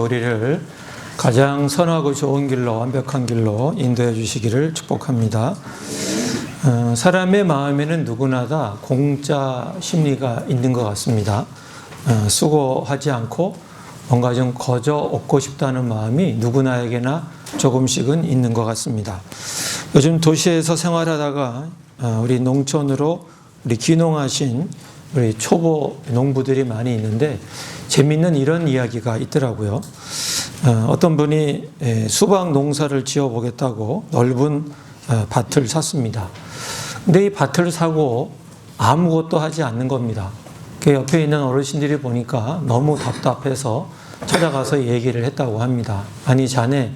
주님께서 우리를 가장 선하고 좋은 길로, 완벽한 길로 인도해 주시기를 축복합니다. 사람의 마음에는 누구나 다 공짜 심리가 있는 것 같습니다. 수고하지 않고 뭔가 좀 거저 얻고 싶다는 마음이 누구나에게나 조금씩은 있는 것 같습니다. 요즘 도시에서 생활하다가 우리 농촌으로 우리 귀농하신 우리 초보 농부들이 많이 있는데 재미있는 이런 이야기가 있더라고요. 어떤 분이 수박 농사를 지어 보겠다고 넓은 밭을 샀습니다. 근데 이 밭을 사고 아무것도 하지 않는 겁니다. 그 옆에 있는 어르신들이 보니까 너무 답답해서 찾아가서 얘기를 했다고 합니다. 아니 자네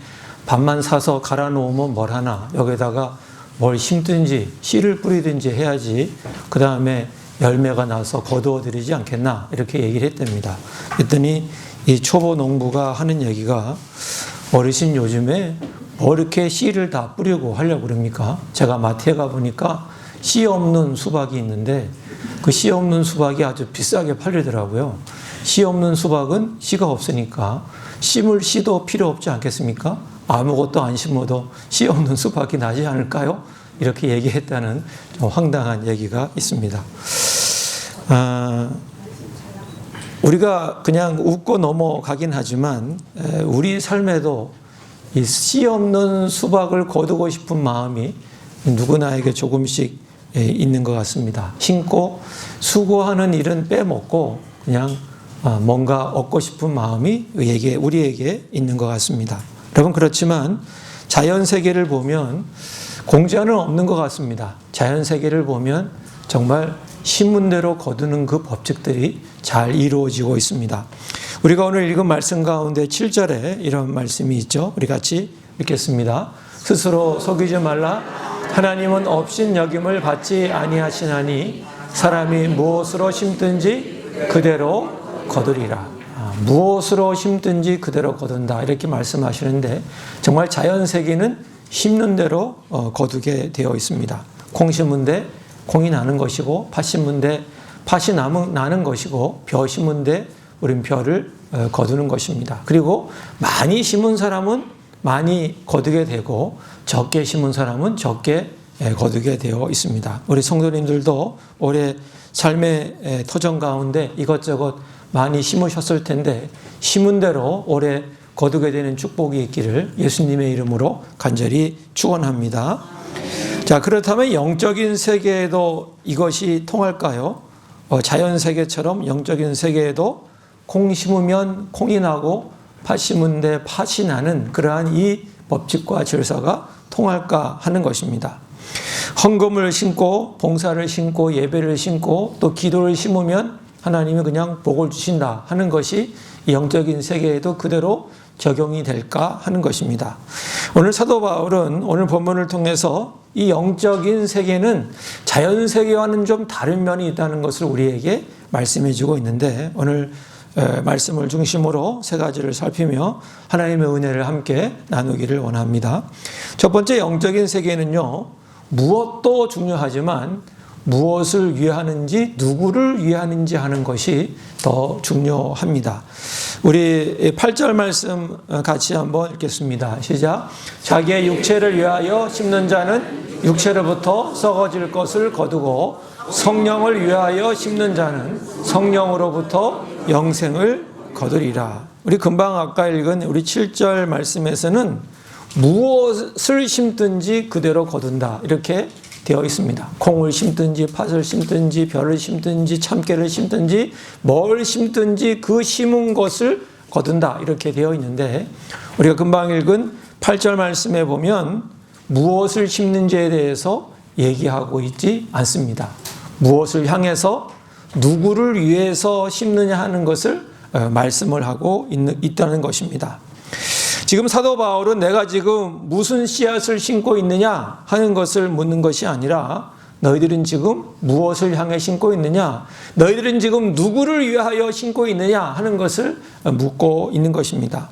밭만 사서 갈아 놓으면 뭘 하나, 여기다가 뭘 심든지 씨를 뿌리든지 해야지 그 다음에 열매가 나서 거두어 드리지 않겠나, 이렇게 얘기를 했답니다. 그랬더니 이 초보 농부가 하는 얘기가, 어르신 요즘에 뭐 이렇게 씨를 다 뿌리고 하려고 그럽니까? 제가 마트에 가보니까 씨 없는 수박이 있는데 그 씨 없는 수박이 아주 비싸게 팔리더라고요. 씨 없는 수박은 씨가 없으니까 심을 씨도 필요 없지 않겠습니까? 아무것도 안 심어도 씨 없는 수박이 나지 않을까요? 이렇게 얘기했다는 좀 황당한 얘기가 있습니다. 우리가 그냥 웃고 넘어가긴 하지만 우리 삶에도 이 씨 없는 수박을 거두고 싶은 마음이 누구나에게 조금씩 있는 것 같습니다. 심고 수고하는 일은 빼먹고 그냥 뭔가 얻고 싶은 마음이 우리에게 있는 것 같습니다. 여러분, 그렇지만 자연 세계를 보면 공짜는 없는 것 같습니다. 자연 세계를 보면 정말 심은 대로 거두는 그 법칙들이 잘 이루어지고 있습니다. 우리가 오늘 읽은 말씀 가운데 7절에 이런 말씀이 있죠. 우리 같이 읽겠습니다. 스스로 속이지 말라. 하나님은 업신여김을 받지 아니하시나니 사람이 무엇으로 심든지 그대로 거두리라. 무엇으로 심든지 그대로 거둔다, 이렇게 말씀하시는데 정말 자연 세계는 심는 대로 거두게 되어 있습니다. 콩 심은 데 콩이 나는 것이고, 팥 심은 데 팥이 나는 것이고, 벼 심은 데 우린 벼를 거두는 것입니다. 그리고 많이 심은 사람은 많이 거두게 되고, 적게 심은 사람은 적게 거두게 되어 있습니다. 우리 성도님들도 올해 삶의 터전 가운데 이것저것 많이 심으셨을 텐데 심은 대로 올해 거두게 되는 축복이 있기를 예수님의 이름으로 간절히 축원합니다. 자, 그렇다면 영적인 세계에도 이것이 통할까요? 자연 세계처럼 영적인 세계에도 콩 심으면 콩이 나고 팥 심은 데 팥이 나는 그러한 이 법칙과 질서가 통할까 하는 것입니다. 헌금을 심고 봉사를 심고 예배를 심고 또 기도를 심으면 하나님이 그냥 복을 주신다 하는 것이 영적인 세계에도 그대로 적용이 될까 하는 것입니다. 오늘 사도 바울은 오늘 본문을 통해서 이 영적인 세계는 자연 세계와는 좀 다른 면이 있다는 것을 우리에게 말씀해 주고 있는데, 오늘 말씀을 중심으로 세 가지를 살피며 하나님의 은혜를 함께 나누기를 원합니다. 첫 번째, 영적인 세계는요, 무엇도 중요하지만 무엇을 위하는지, 누구를 위하는지 하는 것이 더 중요합니다. 우리 8절 말씀 같이 한번 읽겠습니다. 시작. 자기의 육체를 위하여 심는 자는 육체로부터 썩어질 것을 거두고 성령을 위하여 심는 자는 성령으로부터 영생을 거두리라. 우리 금방 아까 읽은 우리 7절 말씀에서는 무엇을 심든지 그대로 거둔다, 이렇게 되어 있습니다. 콩을 심든지 팥을 심든지 벼를 심든지 참깨를 심든지 뭘 심든지 그 심은 것을 거둔다, 이렇게 되어 있는데, 우리가 금방 읽은 8절 말씀에 보면 무엇을 심는지에 대해서 얘기하고 있지 않습니다. 무엇을 향해서 누구를 위해서 심느냐 하는 것을 말씀을 하고 있다는 것입니다. 지금 사도 바울은 내가 지금 무슨 씨앗을 심고 있느냐 하는 것을 묻는 것이 아니라, 너희들은 지금 무엇을 향해 심고 있느냐, 너희들은 지금 누구를 위하여 심고 있느냐 하는 것을 묻고 있는 것입니다.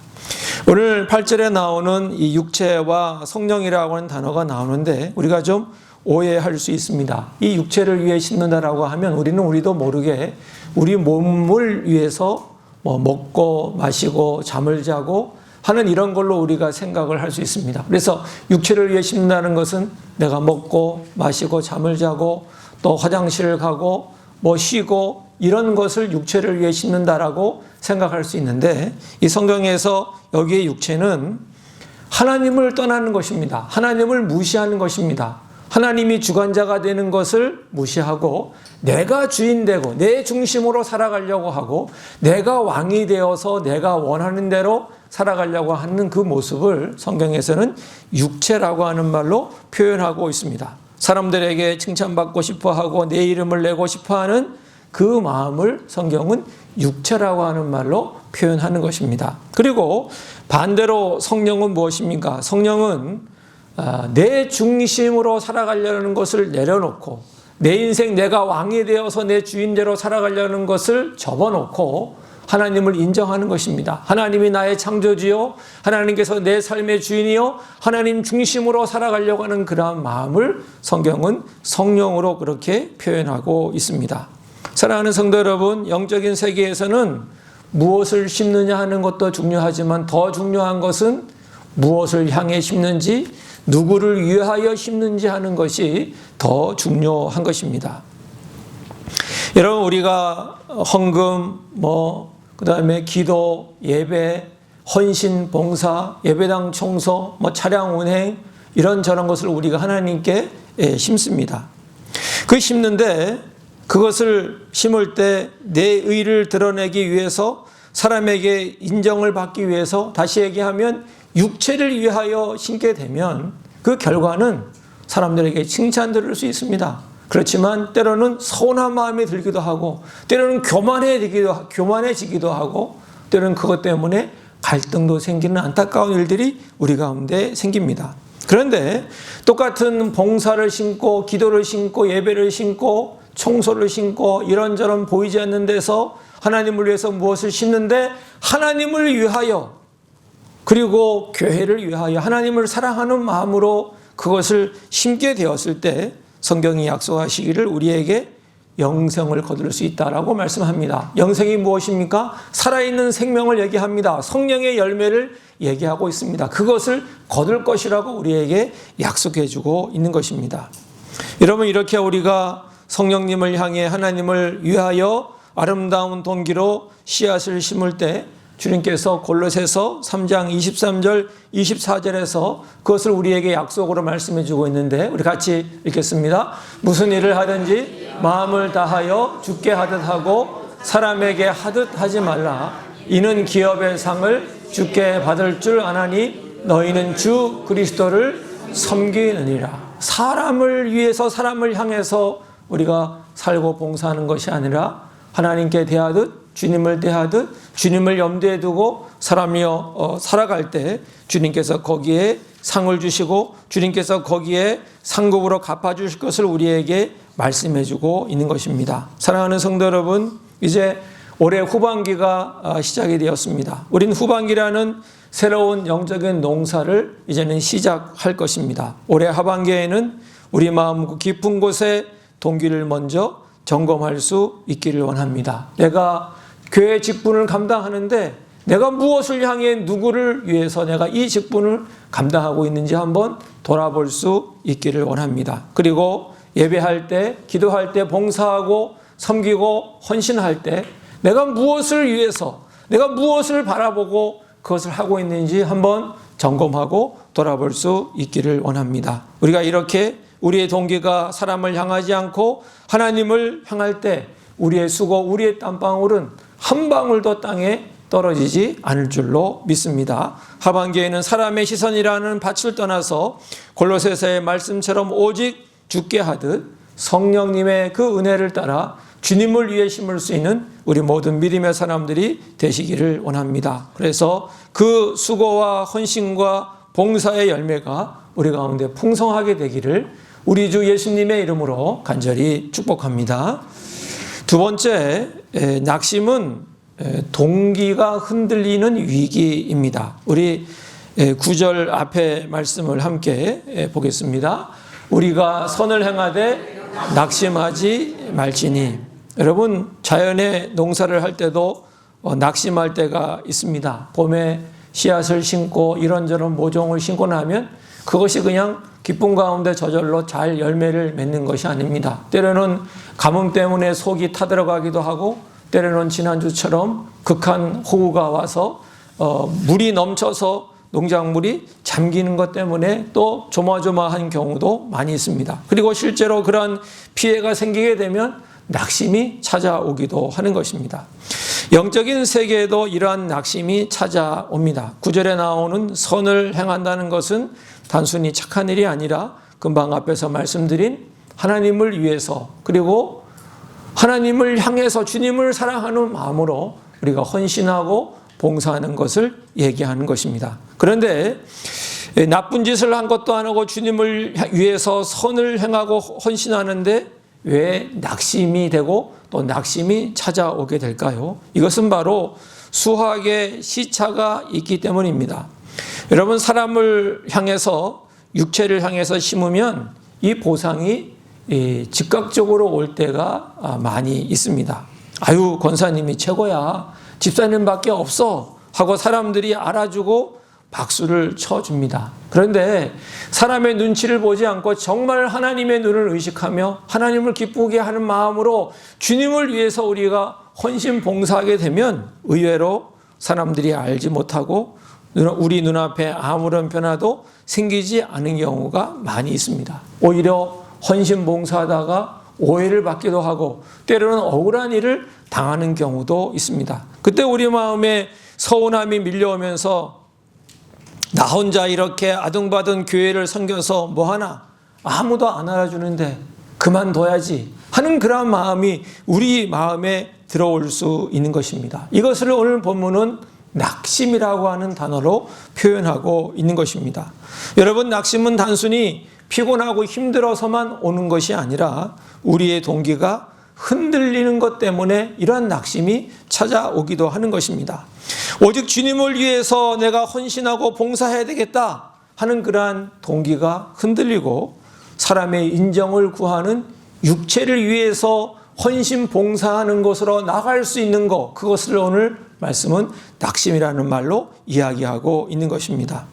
오늘 8절에 나오는 이 육체와 성령이라고 하는 단어가 나오는데 우리가 좀 오해할 수 있습니다. 이 육체를 위해 심는다라고 하면 우리도 모르게 우리 몸을 위해서 뭐 먹고 마시고 잠을 자고 하는 이런 걸로 우리가 생각을 할 수 있습니다. 그래서 육체를 위해 심는다는 것은 내가 먹고 마시고 잠을 자고 또 화장실을 가고 뭐 쉬고 이런 것을 육체를 위해 심는다라고 생각할 수 있는데, 이 성경에서 여기에 육체는 하나님을 떠나는 것입니다. 하나님을 무시하는 것입니다. 하나님이 주관자가 되는 것을 무시하고 내가 주인 되고 내 중심으로 살아가려고 하고 내가 왕이 되어서 내가 원하는 대로 살아가려고 하는 그 모습을 성경에서는 육체라고 하는 말로 표현하고 있습니다. 사람들에게 칭찬받고 싶어하고 내 이름을 내고 싶어하는 그 마음을 성경은 육체라고 하는 말로 표현하는 것입니다. 그리고 반대로 성령은 무엇입니까? 성령은 내 중심으로 살아가려는 것을 내려놓고 내 인생 내가 왕이 되어서 내 주인대로 살아가려는 것을 접어놓고 하나님을 인정하는 것입니다. 하나님이 나의 창조주요, 하나님께서 내 삶의 주인이요, 하나님 중심으로 살아가려고 하는 그러한 마음을 성경은 성령으로 그렇게 표현하고 있습니다. 사랑하는 성도 여러분, 영적인 세계에서는 무엇을 심느냐 하는 것도 중요하지만 더 중요한 것은 무엇을 향해 심는지, 누구를 위하여 심는지 하는 것이 더 중요한 것입니다. 여러분, 우리가 헌금, 그다음에 기도, 예배, 헌신, 봉사, 예배당 청소, 차량 운행 이런저런 것을 우리가 하나님께 심습니다. 그 심는데 그것을 심을 때 내 의를 드러내기 위해서, 사람에게 인정을 받기 위해서, 다시 얘기하면 육체를 위하여 심게 되면 그 결과는 사람들에게 칭찬 들을 수 있습니다. 그렇지만 때로는 서운한 마음이 들기도 하고, 때로는 교만해지기도 하고, 때로는 그것 때문에 갈등도 생기는 안타까운 일들이 우리 가운데 생깁니다. 그런데 똑같은 봉사를 심고 기도를 심고 예배를 심고 청소를 심고 이런저런 보이지 않는 데서 하나님을 위해서 무엇을 심는데, 하나님을 위하여 그리고 교회를 위하여 하나님을 사랑하는 마음으로 그것을 심게 되었을 때 성경이 약속하시기를 우리에게 영생을 거둘 수 있다라고 말씀합니다. 영생이 무엇입니까? 살아있는 생명을 얘기합니다. 성령의 열매를 얘기하고 있습니다. 그것을 거둘 것이라고 우리에게 약속해 주고 있는 것입니다. 여러분, 이렇게 우리가 성령님을 향해 하나님을 위하여 아름다운 동기로 씨앗을 심을 때 주님께서 골로새서 3장 23절 24절에서 그것을 우리에게 약속으로 말씀해 주고 있는데, 우리 같이 읽겠습니다. 무슨 일을 하든지 마음을 다하여 주께 하듯 하고 사람에게 하듯 하지 말라. 이는 기업의 상을 주께 받을 줄 아나니 너희는 주 그리스도를 섬기느니라. 사람을 위해서, 사람을 향해서 우리가 살고 봉사하는 것이 아니라 하나님께 대하듯, 주님을 대하듯 주님을 염두에 두고 사람이여 살아갈 때 주님께서 거기에 상을 주시고 주님께서 거기에 상급으로 갚아주실 것을 우리에게 말씀해 주고 있는 것입니다. 사랑하는 성도 여러분, 이제 올해 후반기가 시작이 되었습니다. 우린 후반기라는 새로운 영적인 농사를 이제는 시작할 것입니다. 올해 하반기에는 우리 마음 깊은 곳에 동기를 먼저 점검할 수 있기를 원합니다. 내가 교회 직분을 감당하는데 내가 무엇을 향해 누구를 위해서 내가 이 직분을 감당하고 있는지 한번 돌아볼 수 있기를 원합니다. 그리고 예배할 때, 기도할 때, 봉사하고 섬기고 헌신할 때 내가 무엇을 위해서, 내가 무엇을 바라보고 그것을 하고 있는지 한번 점검하고 돌아볼 수 있기를 원합니다. 우리가 이렇게 우리의 동기가 사람을 향하지 않고 하나님을 향할 때 우리의 수고, 우리의 땀방울은 한 방울도 땅에 떨어지지 않을 줄로 믿습니다. 하반기에는 사람의 시선이라는 밭을 떠나서 골로새서의 말씀처럼 오직 주께 하듯 성령님의 그 은혜를 따라 주님을 위해 심을 수 있는 우리 모든 믿음의 사람들이 되시기를 원합니다. 그래서 그 수고와 헌신과 봉사의 열매가 우리 가운데 풍성하게 되기를 우리 주 예수님의 이름으로 간절히 축복합니다. 두 번째, 낙심은 동기가 흔들리는 위기입니다. 우리 9절 앞에 말씀을 함께 보겠습니다. 우리가 선을 행하되 낙심하지 말지니. 여러분, 자연의 농사를 할 때도 낙심할 때가 있습니다. 봄에 씨앗을 심고 이런저런 모종을 심고 나면 그것이 그냥 기쁨 가운데 저절로 잘 열매를 맺는 것이 아닙니다. 때로는 가뭄 때문에 속이 타들어가기도 하고, 때로는 지난주처럼 극한 호우가 와서 물이 넘쳐서 농작물이 잠기는 것 때문에 또 조마조마한 경우도 많이 있습니다. 그리고 실제로 그런 피해가 생기게 되면 낙심이 찾아오기도 하는 것입니다. 영적인 세계에도 이러한 낙심이 찾아옵니다. 9절에 나오는 선을 행한다는 것은 단순히 착한 일이 아니라 금방 앞에서 말씀드린 하나님을 위해서, 그리고 하나님을 향해서 주님을 사랑하는 마음으로 우리가 헌신하고 봉사하는 것을 얘기하는 것입니다. 그런데 나쁜 짓을 한 것도 안 하고 주님을 위해서 선을 행하고 헌신하는데 왜 낙심이 되고 또 낙심이 찾아오게 될까요? 이것은 바로 수학의 시차가 있기 때문입니다. 여러분, 사람을 향해서, 육체를 향해서 심으면 이 보상이 즉각적으로 올 때가 많이 있습니다. 아유, 권사님이 최고야, 집사님밖에 없어 하고 사람들이 알아주고 박수를 쳐줍니다. 그런데 사람의 눈치를 보지 않고 정말 하나님의 눈을 의식하며 하나님을 기쁘게 하는 마음으로 주님을 위해서 우리가 헌신 봉사하게 되면 의외로 사람들이 알지 못하고 우리 눈앞에 아무런 변화도 생기지 않은 경우가 많이 있습니다. 오히려 헌신 봉사하다가 오해를 받기도 하고 때로는 억울한 일을 당하는 경우도 있습니다. 그때 우리 마음에 서운함이 밀려오면서 나 혼자 이렇게 아등바등 교회를 섬겨서 뭐하나, 아무도 안 알아주는데 그만둬야지 하는 그런 마음이 우리 마음에 들어올 수 있는 것입니다. 이것을 오늘 본문은 낙심이라고 하는 단어로 표현하고 있는 것입니다. 여러분, 낙심은 단순히 피곤하고 힘들어서만 오는 것이 아니라 우리의 동기가 흔들리는 것 때문에 이러한 낙심이 찾아오기도 하는 것입니다. 오직 주님을 위해서 내가 헌신하고 봉사해야 되겠다 하는 그러한 동기가 흔들리고 사람의 인정을 구하는 육체를 위해서 헌신 봉사하는 것으로 나갈 수 있는 것, 그것을 오늘 말씀은 낙심이라는 말로 이야기하고 있는 것입니다.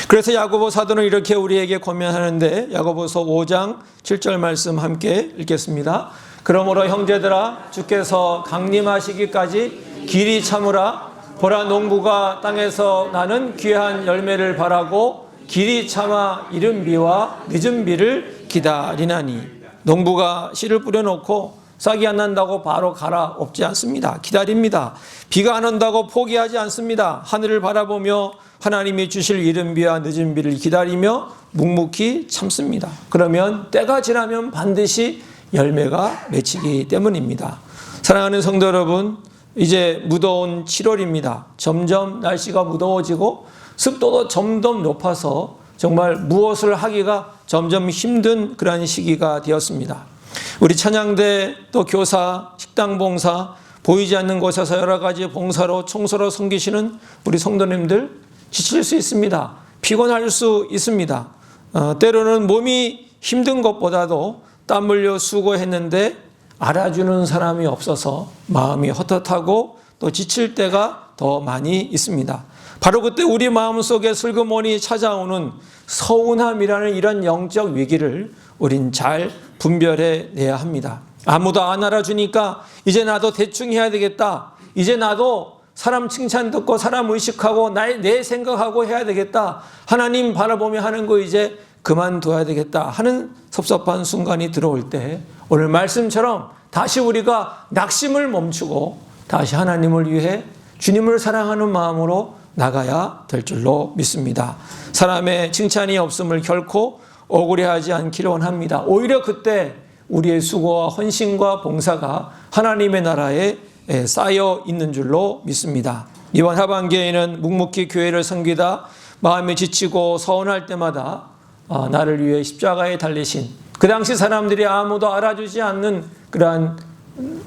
그래서 야고보 사도는 이렇게 우리에게 권면하는데, 야고보서 5장 7절 말씀 함께 읽겠습니다. 그러므로 형제들아, 주께서 강림하시기까지 길이 참으라. 보라, 농부가 땅에서 나는 귀한 열매를 바라고 길이 참아 이른 비와 늦은 비를 기다리나니. 농부가 씨를 뿌려놓고 싹이 안 난다고 바로 갈아엎지 않습니다. 기다립니다. 비가 안 온다고 포기하지 않습니다. 하늘을 바라보며 하나님이 주실 이른 비와 늦은 비를 기다리며 묵묵히 참습니다. 그러면 때가 지나면 반드시 열매가 맺히기 때문입니다. 사랑하는 성도 여러분, 이제 무더운 7월입니다. 점점 날씨가 무더워지고 습도도 점점 높아서 정말 무엇을 하기가 점점 힘든 그러한 시기가 되었습니다. 우리 찬양대, 또 교사, 식당 봉사, 보이지 않는 곳에서 여러 가지 봉사로 청소로 섬기시는 우리 성도님들 지칠 수 있습니다. 피곤할 수 있습니다. 때로는 몸이 힘든 것보다도 땀 흘려 수고했는데 알아주는 사람이 없어서 마음이 헛헛하고 또 지칠 때가 더 많이 있습니다. 바로 그때 우리 마음속에 슬그머니 찾아오는 서운함이라는 이런 영적 위기를 우린 잘 분별해 내야 합니다. 아무도 안 알아주니까 이제 나도 대충 해야 되겠다. 이제 나도 사람 칭찬 듣고 사람 의식하고 내 생각하고 해야 되겠다. 하나님 바라보며 하는 거 이제 그만둬야 되겠다 하는 섭섭한 순간이 들어올 때 오늘 말씀처럼 다시 우리가 낙심을 멈추고 다시 하나님을 위해 주님을 사랑하는 마음으로 나가야 될 줄로 믿습니다. 사람의 칭찬이 없음을 결코 억울해하지 않기를 원합니다. 오히려 그때 우리의 수고와 헌신과 봉사가 하나님의 나라에 쌓여 있는 줄로 믿습니다. 이번 하반기에는 묵묵히 교회를 섬기다 마음이 지치고 서운할 때마다 나를 위해 십자가에 달리신, 그 당시 사람들이 아무도 알아주지 않는 그러한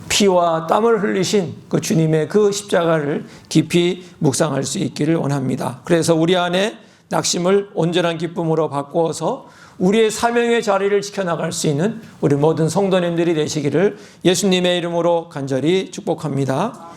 피와 땀을 흘리신 그 주님의 그 십자가를 깊이 묵상할 수 있기를 원합니다. 그래서 우리 안에 낙심을 온전한 기쁨으로 바꾸어서 우리의 사명의 자리를 지켜나갈 수 있는 우리 모든 성도님들이 되시기를 예수님의 이름으로 간절히 축복합니다.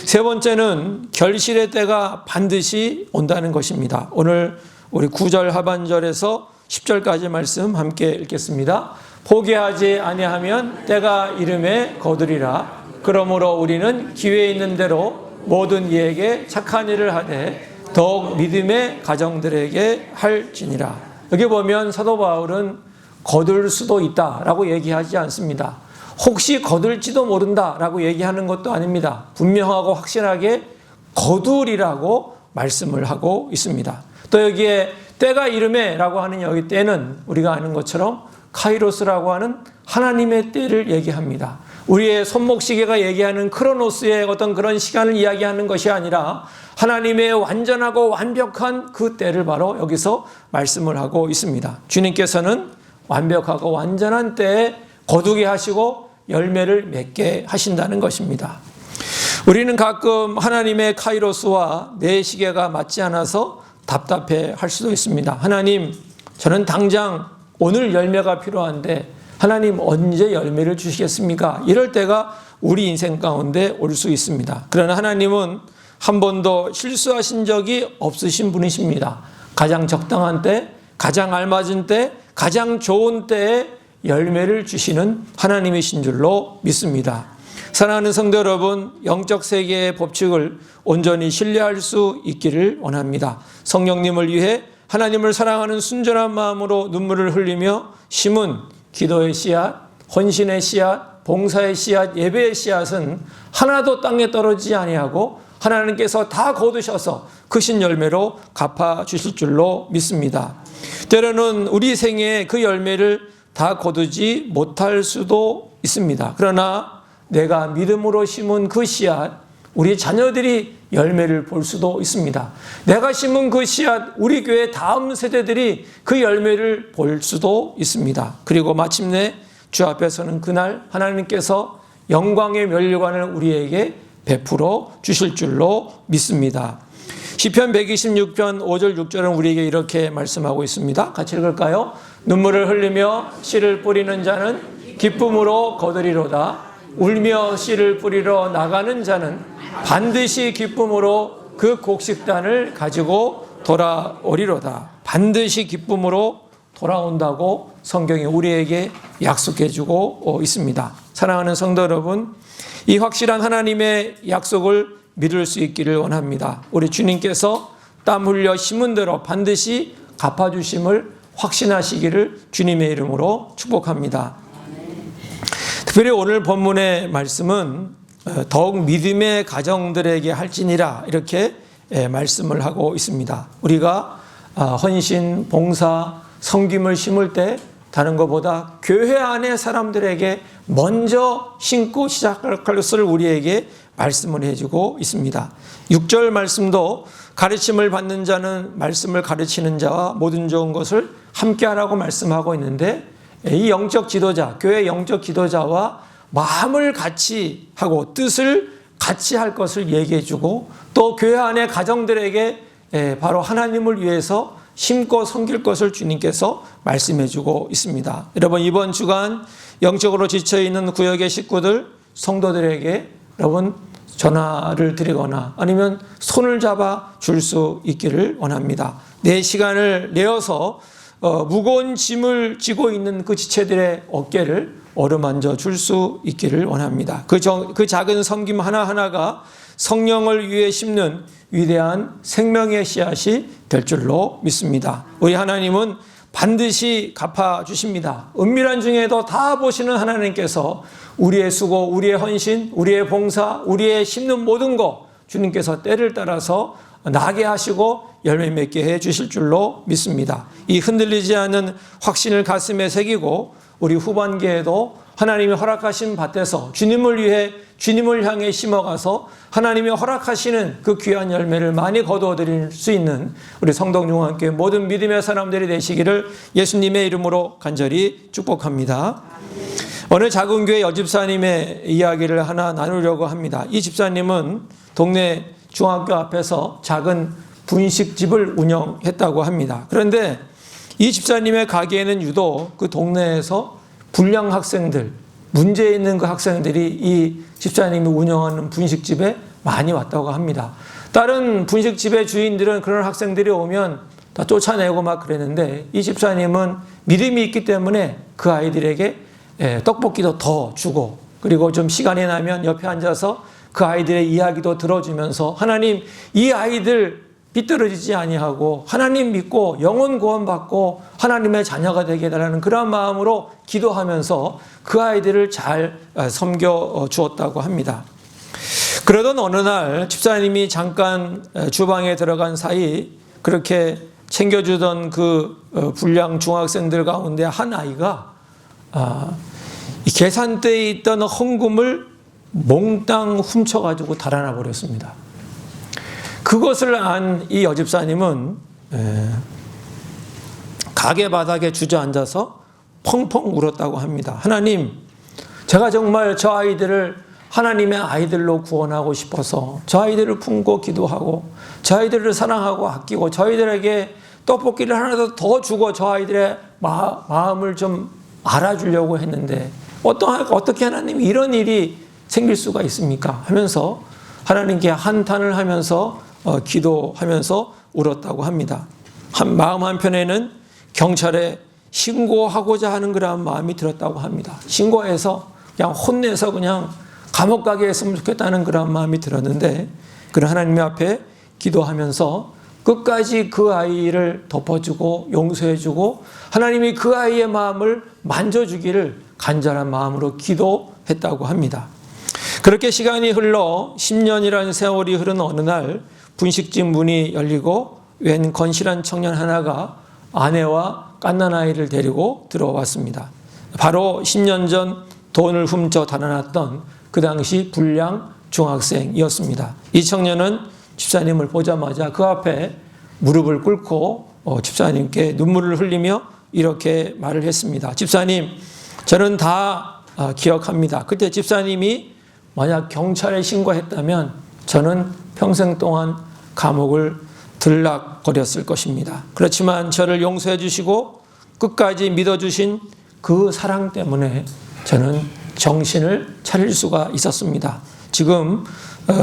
세 번째는 결실의 때가 반드시 온다는 것입니다. 오늘 우리 9절 하반절에서 10절까지 말씀 함께 읽겠습니다. 포기하지 아니하면 때가 이름에 거두리라. 그러므로 우리는 기회 있는 대로 모든 이에게 착한 일을 하되 더욱 믿음의 가정들에게 할지니라. 여기 보면 사도 바울은 거둘 수도 있다라고 얘기하지 않습니다. 혹시 거둘지도 모른다라고 얘기하는 것도 아닙니다. 분명하고 확실하게 거두리라고 말씀을 하고 있습니다. 또 여기에 때가 이름에라고 하는 여기 때는 우리가 아는 것처럼 카이로스라고 하는 하나님의 때를 얘기합니다. 우리의 손목시계가 얘기하는 크로노스의 어떤 그런 시간을 이야기하는 것이 아니라 하나님의 완전하고 완벽한 그 때를 바로 여기서 말씀을 하고 있습니다. 주님께서는 완벽하고 완전한 때에 거두게 하시고 열매를 맺게 하신다는 것입니다. 우리는 가끔 하나님의 카이로스와 내 시계가 맞지 않아서 답답해 할 수도 있습니다. 하나님, 저는 당장 오늘 열매가 필요한데 하나님 언제 열매를 주시겠습니까? 이럴 때가 우리 인생 가운데 올 수 있습니다. 그러나 하나님은 한 번도 실수하신 적이 없으신 분이십니다. 가장 적당한 때, 가장 알맞은 때, 가장 좋은 때에 열매를 주시는 하나님이신 줄로 믿습니다. 사랑하는 성도 여러분, 영적 세계의 법칙을 온전히 신뢰할 수 있기를 원합니다. 성령님을 위해 하나님을 사랑하는 순전한 마음으로 눈물을 흘리며 심은 기도의 씨앗, 헌신의 씨앗, 봉사의 씨앗, 예배의 씨앗은 하나도 땅에 떨어지지 아니하고 하나님께서 다 거두셔서 크신 열매로 갚아주실 줄로 믿습니다. 때로는 우리 생에 그 열매를 다 거두지 못할 수도 있습니다. 그러나 내가 믿음으로 심은 그 씨앗, 우리 자녀들이 열매를 볼 수도 있습니다. 내가 심은 그 씨앗, 우리 교회 다음 세대들이 그 열매를 볼 수도 있습니다. 그리고 마침내 주 앞에 서는 그날 하나님께서 영광의 면류관을 우리에게 베풀어 주실 줄로 믿습니다. 시편 126편 5절 6절은 우리에게 이렇게 말씀하고 있습니다. 같이 읽을까요? 눈물을 흘리며 씨를 뿌리는 자는 기쁨으로 거두리로다. 울며 씨를 뿌리러 나가는 자는 반드시 기쁨으로 그 곡식단을 가지고 돌아오리로다. 반드시 기쁨으로 돌아온다고 성경이 우리에게 약속해 주고 있습니다. 사랑하는 성도 여러분, 이 확실한 하나님의 약속을 믿을 수 있기를 원합니다. 우리 주님께서 땀 흘려 심은 대로 반드시 갚아주심을 확신하시기를 주님의 이름으로 축복합니다. 특별히 오늘 본문의 말씀은 더욱 믿음의 가정들에게 할지니라 이렇게 말씀을 하고 있습니다. 우리가 헌신, 봉사, 섬김을 심을 때 다른 것보다 교회 안의 사람들에게 먼저 심고 시작할 것을 우리에게 말씀을 해주고 있습니다. 6절 말씀도 가르침을 받는 자는 말씀을 가르치는 자와 모든 좋은 것을 함께하라고 말씀하고 있는데 이 영적 지도자, 교회 영적 지도자와 마음을 같이 하고 뜻을 같이 할 것을 얘기해 주고 또 교회 안의 가정들에게 바로 하나님을 위해서 심고 섬길 것을 주님께서 말씀해 주고 있습니다. 여러분, 이번 주간 영적으로 지쳐있는 구역의 식구들, 성도들에게 여러분 전화를 드리거나 아니면 손을 잡아 줄 수 있기를 원합니다. 내 시간을 내어서 무거운 짐을 지고 있는 그 지체들의 어깨를 어루만져 줄 수 있기를 원합니다. 그 작은 섬김 하나하나가 성령을 위해 심는 위대한 생명의 씨앗이 될 줄로 믿습니다. 우리 하나님은 반드시 갚아주십니다. 은밀한 중에도 다 보시는 하나님께서 우리의 수고, 우리의 헌신, 우리의 봉사, 우리의 심는 모든 것 주님께서 때를 따라서 나게 하시고 열매 맺게 해 주실 줄로 믿습니다. 이 흔들리지 않는 확신을 가슴에 새기고 우리 후반기에도 하나님이 허락하신 밭에서 주님을 위해 주님을 향해 심어가서 하나님이 허락하시는 그 귀한 열매를 많이 거두어 드릴 수 있는 우리 성동용학교의 모든 믿음의 사람들이 되시기를 예수님의 이름으로 간절히 축복합니다. 어느 작은 교회 여집사님의 이야기를 하나 나누려고 합니다. 이 집사님은 동네 중학교 앞에서 작은 분식집을 운영했다고 합니다. 그런데 이 집사님의 가게에는 유독 그 동네에서 불량 학생들, 문제 있는 그 학생들이 이 집사님이 운영하는 분식집에 많이 왔다고 합니다. 다른 분식집의 주인들은 그런 학생들이 오면 다 쫓아내고 막 그랬는데 이 집사님은 믿음이 있기 때문에 그 아이들에게 떡볶이도 더 주고, 그리고 좀 시간이 나면 옆에 앉아서 그 아이들의 이야기도 들어주면서 하나님, 이 아이들 삐뚤어지지 아니하고 하나님 믿고 영혼 구원받고 하나님의 자녀가 되게 해달라는 그런 마음으로 기도하면서 그 아이들을 잘 섬겨 주었다고 합니다. 그러던 어느 날 집사님이 잠깐 주방에 들어간 사이 그렇게 챙겨주던 그 불량 중학생들 가운데 한 아이가 이 계산대에 있던 헌금을 몽땅 훔쳐가지고 달아나 버렸습니다. 그것을 안 이 여집사님은 가게 바닥에 주저앉아서 펑펑 울었다고 합니다. 하나님, 제가 정말 저 아이들을 하나님의 아이들로 구원하고 싶어서 저 아이들을 품고 기도하고 저 아이들을 사랑하고 아끼고 저 아이들에게 떡볶이를 하나 더 주고 저 아이들의 마음을 좀 알아주려고 했는데 어떻게 하나님 이런 일이 생길 수가 있습니까? 하면서 하나님께 한탄을 하면서 기도하면서 울었다고 합니다. 마음 한편에는 경찰에 신고하고자 하는 그런 마음이 들었다고 합니다. 신고해서 그냥 혼내서 그냥 감옥 가게 했으면 좋겠다는 그런 마음이 들었는데, 그런 하나님 앞에 기도하면서 끝까지 그 아이를 덮어주고 용서해주고 하나님이 그 아이의 마음을 만져주기를 간절한 마음으로 기도했다고 합니다. 그렇게 시간이 흘러 10년이라는 세월이 흐른 어느 날 분식집 문이 열리고 웬 건실한 청년 하나가 아내와 갓난아이를 데리고 들어왔습니다. 바로 10년 전 돈을 훔쳐 달아났던 그 당시 불량 중학생이었습니다. 이 청년은 집사님을 보자마자 그 앞에 무릎을 꿇고 집사님께 눈물을 흘리며 이렇게 말을 했습니다. 집사님, 저는 다 기억합니다. 그때 집사님이 만약 경찰에 신고했다면 저는 평생 동안 감옥을 들락거렸을 것입니다. 그렇지만 저를 용서해 주시고 끝까지 믿어주신 그 사랑 때문에 저는 정신을 차릴 수가 있었습니다. 지금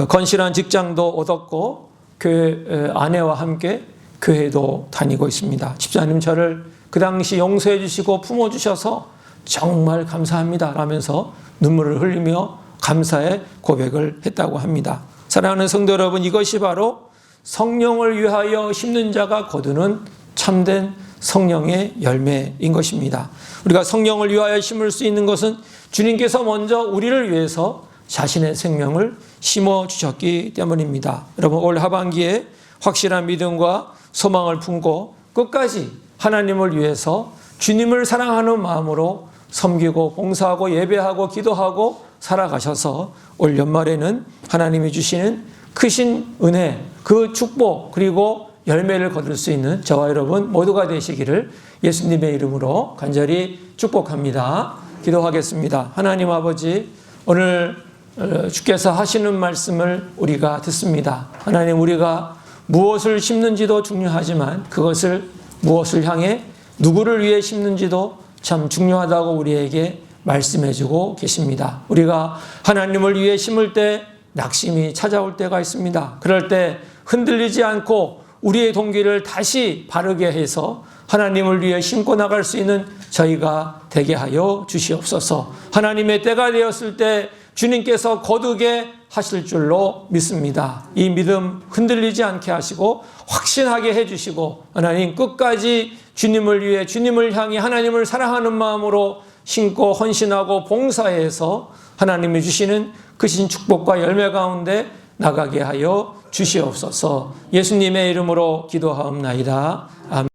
건실한 직장도 얻었고 교회 아내와 함께 교회도 다니고 있습니다. 집사님, 저를 그 당시 용서해 주시고 품어주셔서 정말 감사합니다 라면서 눈물을 흘리며 감사의 고백을 했다고 합니다. 사랑하는 성도 여러분, 이것이 바로 성령을 위하여 심는 자가 거두는 참된 성령의 열매인 것입니다. 우리가 성령을 위하여 심을 수 있는 것은 주님께서 먼저 우리를 위해서 자신의 생명을 심어주셨기 때문입니다. 여러분, 올 하반기에 확실한 믿음과 소망을 품고 끝까지 하나님을 위해서 주님을 사랑하는 마음으로 섬기고 봉사하고 예배하고 기도하고 살아가셔서 올 연말에는 하나님이 주시는 크신 은혜, 그 축복 그리고 열매를 거둘 수 있는 저와 여러분 모두가 되시기를 예수님의 이름으로 간절히 축복합니다. 기도하겠습니다. 하나님 아버지, 오늘 주께서 하시는 말씀을 우리가 듣습니다. 하나님, 우리가 무엇을 심는지도 중요하지만 그것을 무엇을 향해 누구를 위해 심는지도 참 중요하다고 우리에게 말씀해주고 계십니다. 우리가 하나님을 위해 심을 때 낙심이 찾아올 때가 있습니다. 그럴 때 흔들리지 않고 우리의 동기를 다시 바르게 해서 하나님을 위해 심고 나갈 수 있는 저희가 되게 하여 주시옵소서. 하나님의 때가 되었을 때 주님께서 거두게 하실 줄로 믿습니다. 이 믿음 흔들리지 않게 하시고 확신하게 해주시고 하나님 끝까지 주님을 위해 주님을 향해 하나님을 사랑하는 마음으로 신고 헌신하고 봉사해서 하나님이 주시는 크신 축복과 열매 가운데 나가게 하여 주시옵소서. 예수님의 이름으로 기도하옵나이다. 아멘.